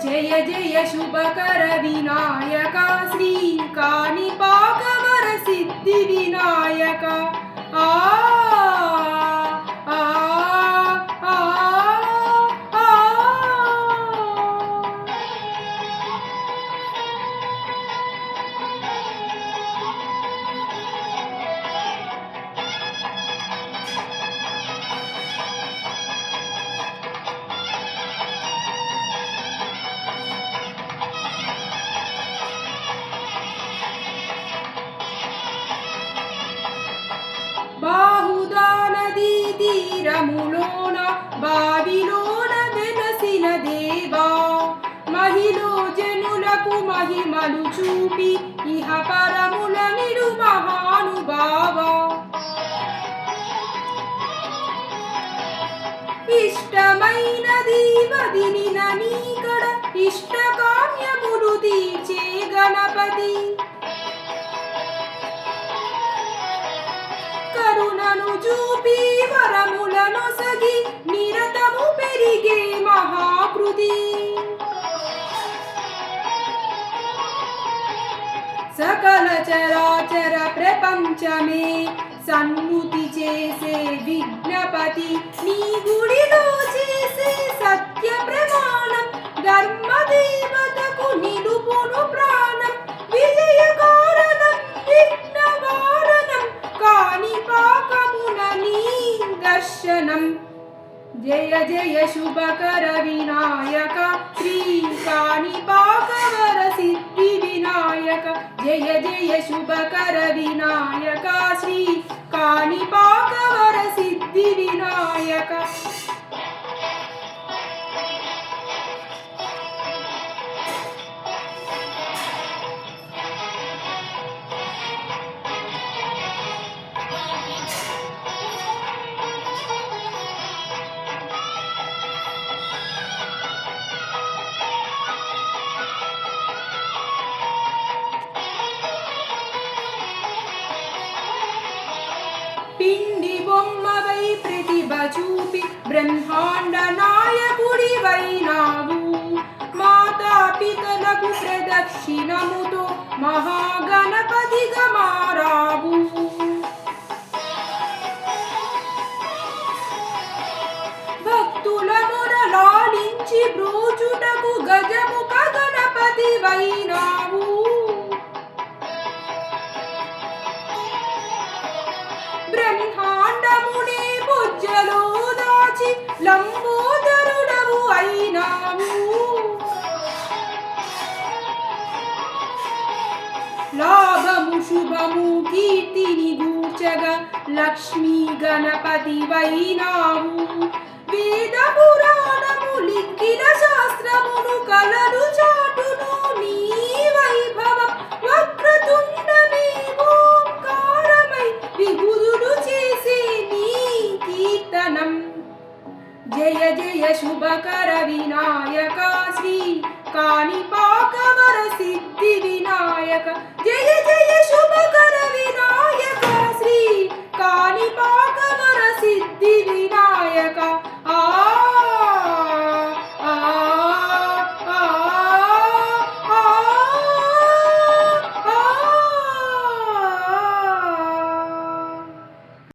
జయ జయ శుభకర వినాయక శ్రీ కాణిపాకవర సిద్ధి వినాయక ఆ ఆ ఆ ఆ బాహుదా నదీ తీరములోన బావిలోన వెలసిన దేవా మహిలో జనులకు మహిమలు చూపి ఇహ పరముల నిడు మహానుభావా ఇష్టమైనది వదిలిన నీకడ ఇష్టకామ్యములు తీర్చే గణపతి కరుణను చూపి వరములను సగి నిరతము పెరిగే మహాకృతి సకల చరాచర ప్రపంచమే సన్ముతి చేసే విఘ్నపతి నీ గుడిలో చేసే సత్య ప్రమాణం ధర్మదేవతకు నిలుపును ప్రాణం విజయ కారణం విఘ్నవారణం కాణిపాకమున నీ దర్శనం జయ జయ శుభకర వినాయక శ్రీ కాణిపాకవర సిద్ధి వినాయక జయ జయ శుభకర వినాయక శ్రీ కాణిపాకవర సిద్ధి వినాయక పిండి బొమ్మవై ప్రతిభ చూపి బ్రహ్మాండ నాయకుడివైనావు మాతాపితలకు ప్రదక్షిణముతో మహాగణపతిగా మారావు భక్తుల మొరలాలించి బ్రోచుటకు గజముఖ గణపతివైనావు బ్రహ్మాండముని బుజ్జలో దాచి లంబోదరుడవు అయినావు లాభము శుభము కీర్తిని గూర్చగా లక్ష్మీ గణపతి వైనావు వేద పురాణము లిఖిన శాస్త్రమును కలలు చాటును నీ వైభవం వక్రతుండమే ఓంకారమై విభుదులు చేసే నీ కీర్తనం జయ జయ శుభకర వినాయక శ్రీ కాణిపాకవర సిద్ధి వినాయక జయ జయ